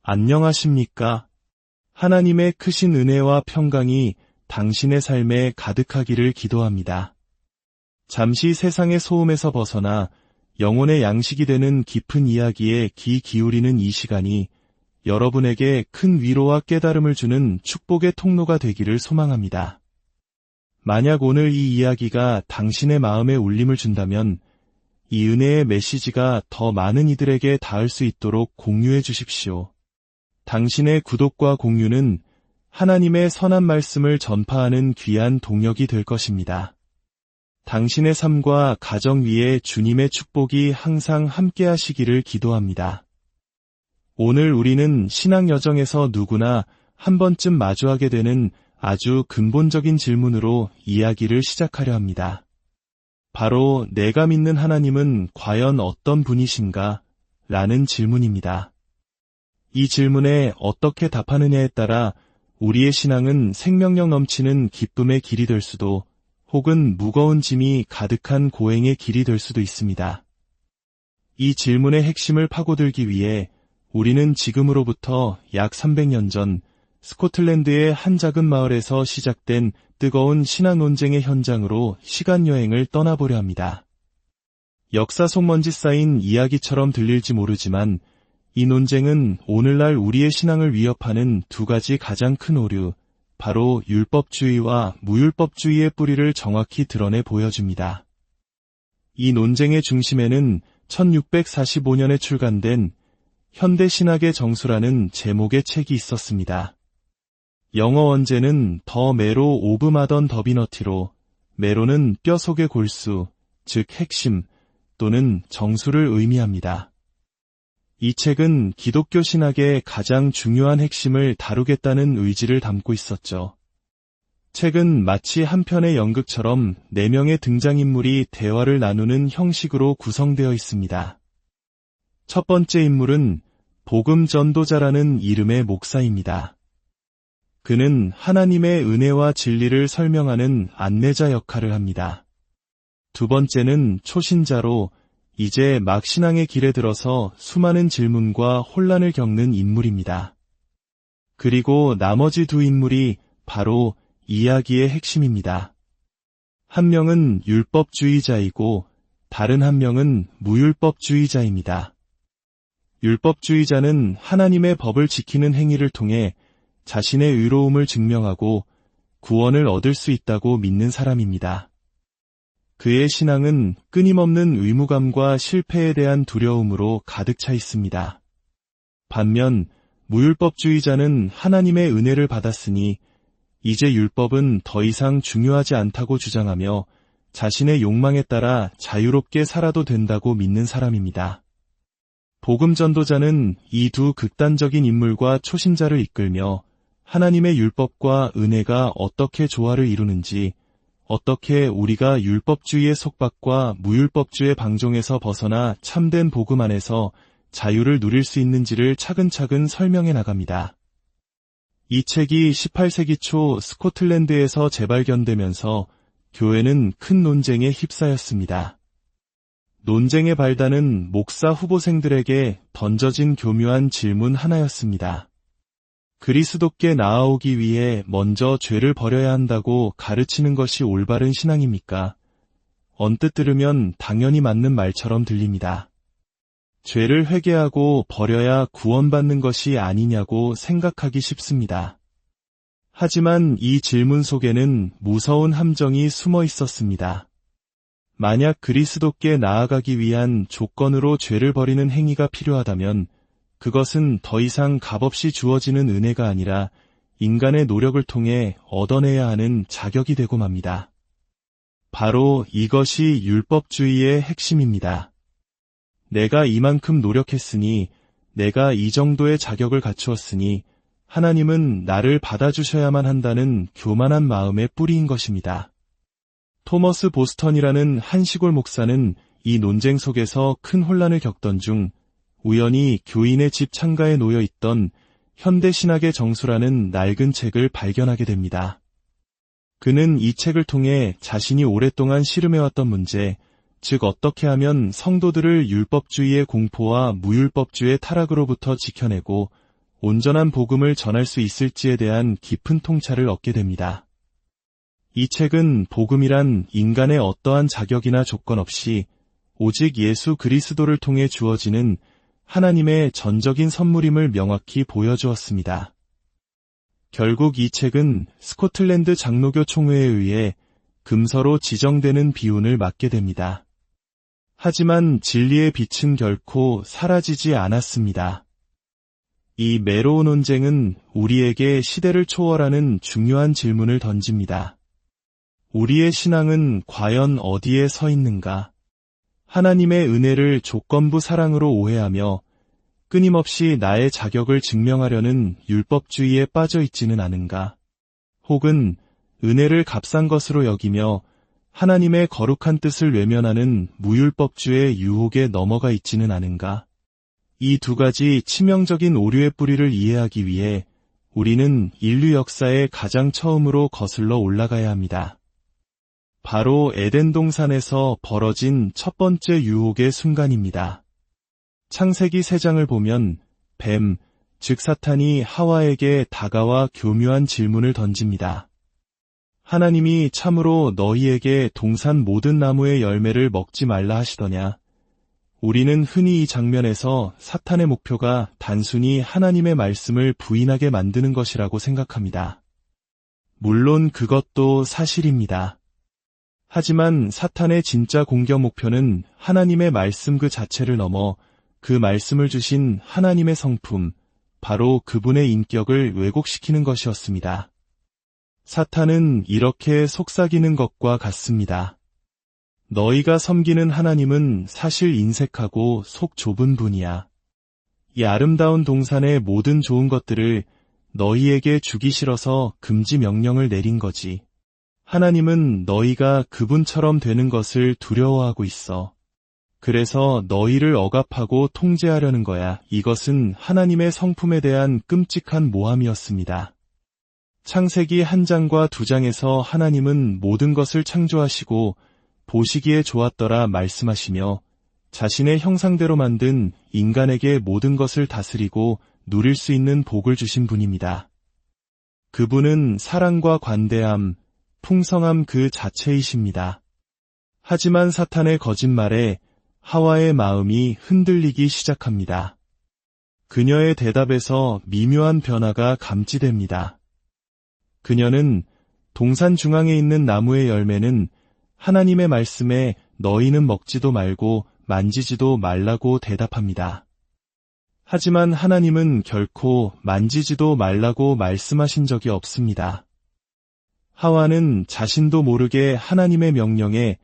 안녕하십니까? 하나님의 크신 은혜와 평강이 당신의 삶에 가득하기를 기도합니다. 잠시 세상의 소음에서 벗어나 영혼의 양식이 되는 깊은 이야기에 귀 기울이는 이 시간이 여러분에게 큰 위로와 깨달음을 주는 축복의 통로가 되기를 소망합니다. 만약 오늘 이 이야기가 당신의 마음에 울림을 준다면 이 은혜의 메시지가 더 많은 이들에게 닿을 수 있도록 공유해 주십시오. 당신의 구독과 공유는 하나님의 선한 말씀을 전파하는 귀한 동력이 될 것입니다. 당신의 삶과 가정 위에 주님의 축복이 항상 함께 하시기를 기도합니다. 오늘 우리는 신앙 여정에서 누구나 한 번쯤 마주하게 되는 아주 근본적인 질문으로 이야기를 시작하려 합니다. 바로 내가 믿는 하나님은 과연 어떤 분이신가? 라는 질문입니다. 이 질문에 어떻게 답하느냐에 따라 우리의 신앙은 생명력 넘치는 기쁨의 길이 될 수도 혹은 무거운 짐이 가득한 고행의 길이 될 수도 있습니다. 이 질문의 핵심을 파고들기 위해 우리는 지금으로부터 약 300년 전 스코틀랜드의 한 작은 마을에서 시작된 뜨거운 신앙 논쟁의 현장으로 시간여행을 떠나보려 합니다. 역사 속먼지 쌓인 이야기처럼 들릴지 모르지만 이 논쟁은 오늘날 우리의 신앙을 위협하는 두 가지 가장 큰 오류, 바로 율법주의와 무율법주의의 뿌리를 정확히 드러내 보여줍니다. 이 논쟁의 중심에는 1645년에 출간된 현대 신학의 정수라는 제목의 책이 있었습니다. 영어 원제는 더 메로 오브 마던 더비너티로, 메로는 뼈 속의 골수, 즉 핵심 또는 정수를 의미합니다. 이 책은 기독교 신학의 가장 중요한 핵심을 다루겠다는 의지를 담고 있었죠. 책은 마치 한 편의 연극처럼 4명의 등장인물이 대화를 나누는 형식으로 구성되어 있습니다. 첫 번째 인물은 복음 전도자라는 이름의 목사입니다. 그는 하나님의 은혜와 진리를 설명하는 안내자 역할을 합니다. 두 번째는 초신자로 이제 막 신앙의 길에 들어서 수많은 질문과 혼란을 겪는 인물입니다. 그리고 나머지 두 인물이 바로 이야기의 핵심입니다. 한 명은 율법주의자이고 다른 한 명은 무율법주의자입니다. 율법주의자는 하나님의 법을 지키는 행위를 통해 자신의 의로움을 증명하고 구원을 얻을 수 있다고 믿는 사람입니다. 그의 신앙은 끊임없는 의무감과 실패에 대한 두려움으로 가득 차 있습니다. 반면 무율법주의자는 하나님의 은혜를 받았으니 이제 율법은 더 이상 중요하지 않다고 주장하며 자신의 욕망에 따라 자유롭게 살아도 된다고 믿는 사람입니다. 복음 전도자는 이 두 극단적인 인물과 초신자를 이끌며 하나님의 율법과 은혜가 어떻게 조화를 이루는지, 어떻게 우리가 율법주의의 속박과 무율법주의 방종에서 벗어나 참된 복음 안에서 자유를 누릴 수 있는지를 차근차근 설명해 나갑니다. 이 책이 18세기 초 스코틀랜드에서 재발견되면서 교회는 큰 논쟁에 휩싸였습니다. 논쟁의 발단은 목사 후보생들에게 던져진 교묘한 질문 하나였습니다. 그리스도께 나아오기 위해 먼저 죄를 버려야 한다고 가르치는 것이 올바른 신앙입니까? 언뜻 들으면 당연히 맞는 말처럼 들립니다. 죄를 회개하고 버려야 구원받는 것이 아니냐고 생각하기 쉽습니다. 하지만 이 질문 속에는 무서운 함정이 숨어 있었습니다. 만약 그리스도께 나아가기 위한 조건으로 죄를 버리는 행위가 필요하다면 그것은 더 이상 값없이 주어지는 은혜가 아니라 인간의 노력을 통해 얻어내야 하는 자격이 되고 맙니다. 바로 이것이 율법주의의 핵심입니다. 내가 이만큼 노력했으니, 내가 이 정도의 자격을 갖추었으니 하나님은 나를 받아주셔야만 한다는 교만한 마음의 뿌리인 것입니다. 토머스 보스턴이라는 한 시골 목사는 이 논쟁 속에서 큰 혼란을 겪던 중 우연히 교인의 집 창가에 놓여 있던 현대신학의 정수라는 낡은 책을 발견하게 됩니다. 그는 이 책을 통해 자신이 오랫동안 씨름해왔던 문제, 즉 어떻게 하면 성도들을 율법주의의 공포와 무율법주의 타락으로부터 지켜내고 온전한 복음을 전할 수 있을지에 대한 깊은 통찰을 얻게 됩니다. 이 책은 복음이란 인간의 어떠한 자격이나 조건 없이 오직 예수 그리스도를 통해 주어지는 하나님의 전적인 선물임을 명확히 보여주었습니다. 결국 이 책은 스코틀랜드 장로교 총회에 의해 금서로 지정되는 비운을 맞게 됩니다. 하지만 진리의 빛은 결코 사라지지 않았습니다. 이 매로운 논쟁은 우리에게 시대를 초월하는 중요한 질문을 던집니다. 우리의 신앙은 과연 어디에 서 있는가? 하나님의 은혜를 조건부 사랑으로 오해하며 끊임없이 나의 자격을 증명하려는 율법주의에 빠져 있지는 않은가? 혹은 은혜를 값싼 것으로 여기며 하나님의 거룩한 뜻을 외면하는 무율법주의 유혹에 넘어가 있지는 않은가? 이 두 가지 치명적인 오류의 뿌리를 이해하기 위해 우리는 인류 역사의 가장 처음으로 거슬러 올라가야 합니다. 바로 에덴 동산에서 벌어진 첫 번째 유혹의 순간입니다. 창세기 3장을 보면 뱀, 즉 사탄이 하와에게 다가와 교묘한 질문을 던집니다. 하나님이 참으로 너희에게 동산 모든 나무의 열매를 먹지 말라 하시더냐? 우리는 흔히 이 장면에서 사탄의 목표가 단순히 하나님의 말씀을 부인하게 만드는 것이라고 생각합니다. 물론 그것도 사실입니다. 하지만 사탄의 진짜 공격 목표는 하나님의 말씀 그 자체를 넘어 그 말씀을 주신 하나님의 성품, 바로 그분의 인격을 왜곡시키는 것이었습니다. 사탄은 이렇게 속삭이는 것과 같습니다. 너희가 섬기는 하나님은 사실 인색하고 속 좁은 분이야. 이 아름다운 동산의 모든 좋은 것들을 너희에게 주기 싫어서 금지 명령을 내린 거지. 하나님은 너희가 그분처럼 되는 것을 두려워하고 있어. 그래서 너희를 억압하고 통제하려는 거야. 이것은 하나님의 성품에 대한 끔찍한 모함이었습니다. 창세기 1장과 2장에서 하나님은 모든 것을 창조하시고 보시기에 좋았더라 말씀하시며 자신의 형상대로 만든 인간에게 모든 것을 다스리고 누릴 수 있는 복을 주신 분입니다. 그분은 사랑과 관대함, 풍성함 그 자체이십니다. 하지만 사탄의 거짓말에 하와의 마음이 흔들리기 시작합니다. 그녀의 대답에서 미묘한 변화가 감지됩니다. 그녀는 동산 중앙에 있는 나무의 열매는 하나님의 말씀에 너희는 먹지도 말고 만지지도 말라고 대답합니다. 하지만 하나님은 결코 만지지도 말라고 말씀하신 적이 없습니다. 하와는 자신도 모르게 하나님의 명령에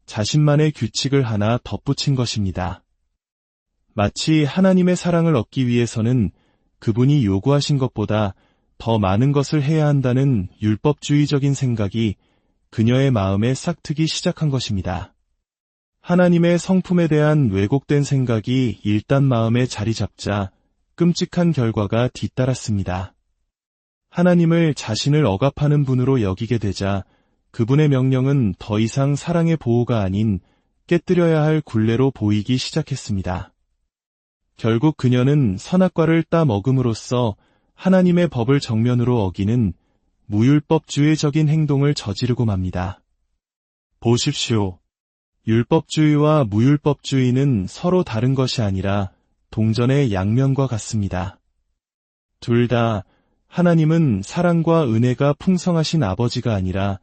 자신만의 규칙을 하나 덧붙인 것입니다. 마치 하나님의 사랑을 얻기 위해서는 그분이 요구하신 것보다 더 많은 것을 해야 한다는 율법주의적인 생각이 그녀의 마음에 싹트기 시작한 것입니다. 하나님의 성품에 대한 왜곡된 생각이 일단 마음에 자리 잡자 끔찍한 결과가 뒤따랐습니다. 하나님을 자신을 억압하는 분으로 여기게 되자 그분의 명령은 더 이상 사랑의 보호가 아닌 깨뜨려야 할 굴레로 보이기 시작했습니다. 결국 그녀는 선악과를 따 먹음으로써 하나님의 법을 정면으로 어기는 무율법주의적인 행동을 저지르고 맙니다. 보십시오. 율법주의와 무율법주의는 서로 다른 것이 아니라 동전의 양면과 같습니다. 둘 다 하나님은 사랑과 은혜가 풍성하신 아버지가 아니라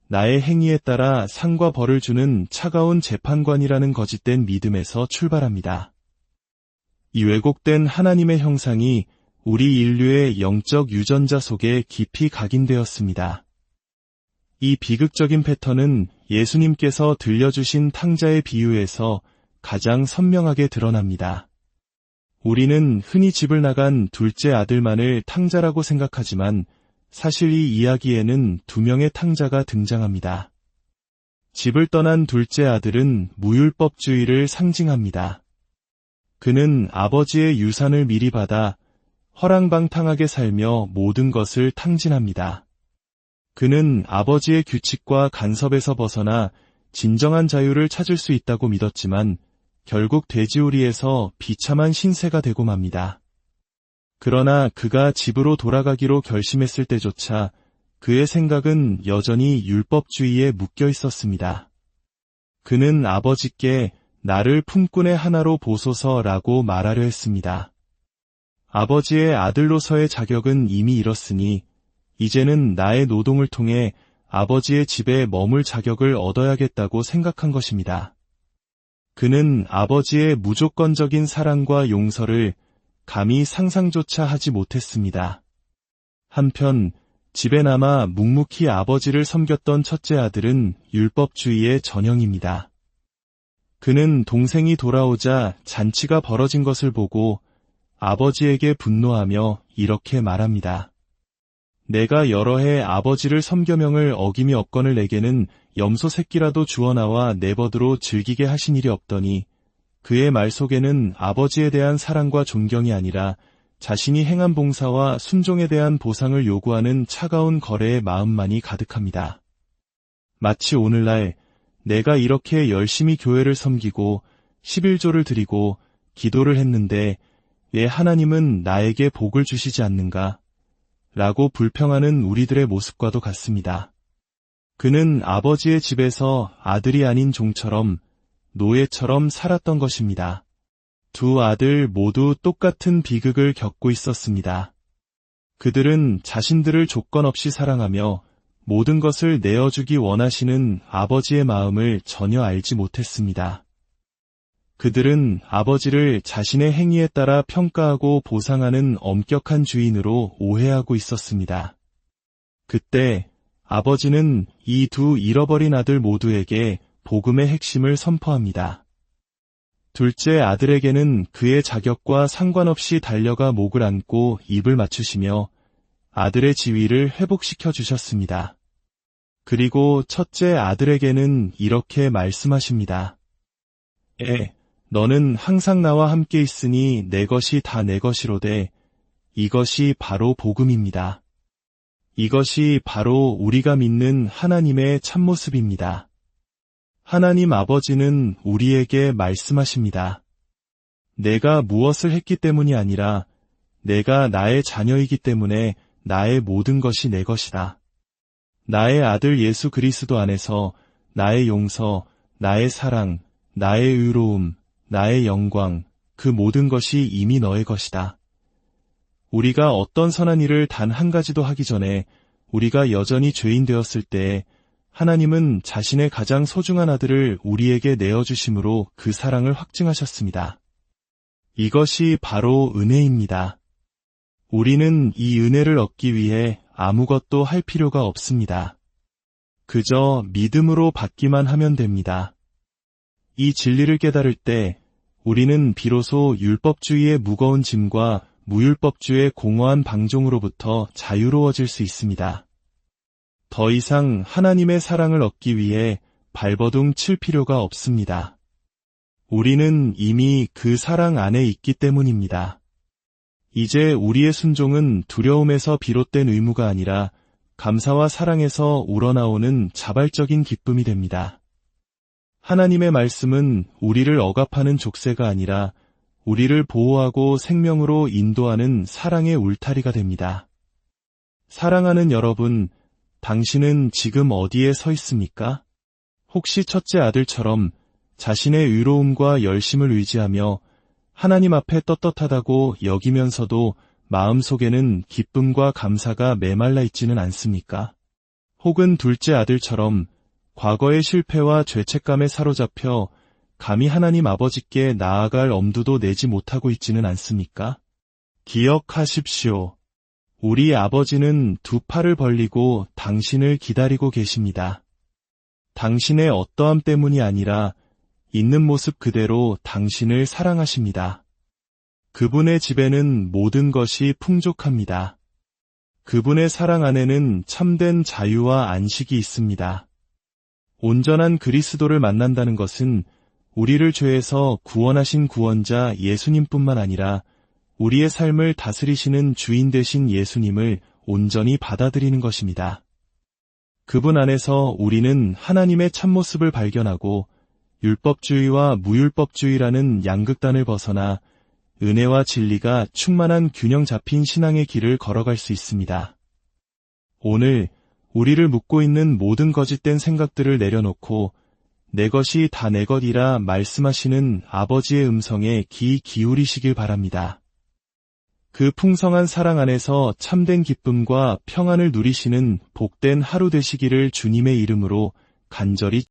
나의 행위에 따라 상과 벌을 주는 차가운 재판관이라는 거짓된 믿음에서 출발합니다. 이 왜곡된 하나님의 형상이 우리 인류의 영적 유전자 속에 깊이 각인되었습니다. 이 비극적인 패턴은 예수님께서 들려주신 탕자의 비유에서 가장 선명하게 드러납니다. 우리는 흔히 집을 나간 둘째 아들만을 탕자라고 생각하지만 사실 이 이야기에는 2명의 탕자가 등장합니다. 집을 떠난 둘째 아들은 무율법주의를 상징합니다. 그는 아버지의 유산을 미리 받아 허랑방탕하게 살며 모든 것을 탕진합니다. 그는 아버지의 규칙과 간섭에서 벗어나 진정한 자유를 찾을 수 있다고 믿었지만 결국 돼지우리에서 비참한 신세가 되고 맙니다. 그러나 그가 집으로 돌아가기로 결심했을 때조차 그의 생각은 여전히 율법주의에 묶여 있었습니다. 그는 아버지께 나를 품꾼의 하나로 보소서라고 말하려 했습니다. 아버지의 아들로서의 자격은 이미 잃었으니 이제는 나의 노동을 통해 아버지의 집에 머물 자격을 얻어야겠다고 생각한 것입니다. 그는 아버지의 무조건적인 사랑과 용서를 감히 상상조차 하지 못했습니다. 한편 집에 남아 묵묵히 아버지를 섬겼던 첫째 아들은 율법주의의 전형입니다. 그는 동생이 돌아오자 잔치가 벌어진 것을 보고 아버지에게 분노하며 이렇게 말합니다. 내가 여러 해 아버지를 섬겨명을 어김이 없거늘 내게는 염소 새끼라도 주워나와 내버드로 즐기게 하신 일이 없더니 그의 말 속에는 아버지에 대한 사랑과 존경이 아니라 자신이 행한 봉사와 순종에 대한 보상을 요구하는 차가운 거래의 마음만이 가득합니다. 마치 오늘날 내가 이렇게 열심히 교회를 섬기고 11조를 드리고 기도를 했는데 왜 하나님은 나에게 복을 주시지 않는가? 라고 불평하는 우리들의 모습과도 같습니다. 그는 아버지의 집에서 아들이 아닌 종처럼 노예처럼 살았던 것입니다. 두 아들 모두 똑같은 비극을 겪고 있었습니다. 그들은 자신들을 조건 없이 사랑하며 모든 것을 내어주기 원하시는 아버지의 마음을 전혀 알지 못했습니다. 그들은 아버지를 자신의 행위에 따라 평가하고 보상하는 엄격한 주인으로 오해하고 있었습니다. 그때 아버지는 이 두 잃어버린 아들 모두에게 복음의 핵심을 선포합니다. 둘째 아들에게는 그의 자격과 상관없이 달려가 목을 안고 입을 맞추시며 아들의 지위를 회복시켜 주셨습니다. 그리고 첫째 아들에게는 이렇게 말씀하십니다. 너는 항상 나와 함께 있으니 내 것이 다 내 것이로되 이것이 바로 복음입니다. 이것이 바로 우리가 믿는 하나님의 참모습입니다. 하나님 아버지는 우리에게 말씀하십니다. 내가 무엇을 했기 때문이 아니라 내가 나의 자녀이기 때문에 나의 모든 것이 내 것이다. 나의 아들 예수 그리스도 안에서 나의 용서, 나의 사랑, 나의 의로움, 나의 영광, 그 모든 것이 이미 너의 것이다. 우리가 어떤 선한 일을 단 한 가지도 하기 전에 우리가 여전히 죄인 되었을 때에 하나님은 자신의 가장 소중한 아들을 우리에게 내어주심으로 그 사랑을 확증하셨습니다. 이것이 바로 은혜입니다. 우리는 이 은혜를 얻기 위해 아무것도 할 필요가 없습니다. 그저 믿음으로 받기만 하면 됩니다. 이 진리를 깨달을 때 우리는 비로소 율법주의의 무거운 짐과 무율법주의 공허한 방종으로부터 자유로워질 수 있습니다. 더 이상 하나님의 사랑을 얻기 위해 발버둥 칠 필요가 없습니다. 우리는 이미 그 사랑 안에 있기 때문입니다. 이제 우리의 순종은 두려움에서 비롯된 의무가 아니라 감사와 사랑에서 우러나오는 자발적인 기쁨이 됩니다. 하나님의 말씀은 우리를 억압하는 족쇄가 아니라 우리를 보호하고 생명으로 인도하는 사랑의 울타리가 됩니다. 사랑하는 여러분, 당신은 지금 어디에 서 있습니까? 혹시 첫째 아들처럼 자신의 의로움과 열심을 의지하며 하나님 앞에 떳떳하다고 여기면서도 마음속에는 기쁨과 감사가 메말라 있지는 않습니까? 혹은 둘째 아들처럼 과거의 실패와 죄책감에 사로잡혀 감히 하나님 아버지께 나아갈 엄두도 내지 못하고 있지는 않습니까? 기억하십시오. 우리 아버지는 두 팔을 벌리고 당신을 기다리고 계십니다. 당신의 어떠함 때문이 아니라 있는 모습 그대로 당신을 사랑하십니다. 그분의 집에는 모든 것이 풍족합니다. 그분의 사랑 안에는 참된 자유와 안식이 있습니다. 온전한 그리스도를 만난다는 것은 우리를 죄에서 구원하신 구원자 예수님뿐만 아니라 우리의 삶을 다스리시는 주인 되신 예수님을 온전히 받아들이는 것입니다. 그분 안에서 우리는 하나님의 참모습을 발견하고 율법주의와 무율법주의라는 양극단을 벗어나 은혜와 진리가 충만한 균형 잡힌 신앙의 길을 걸어갈 수 있습니다. 오늘 우리를 묶고 있는 모든 거짓된 생각들을 내려놓고 내 것이 다 내 것이라 말씀하시는 아버지의 음성에 귀 기울이시길 바랍니다. 그 풍성한 사랑 안에서 참된 기쁨과 평안을 누리시는 복된 하루 되시기를 주님의 이름으로 간절히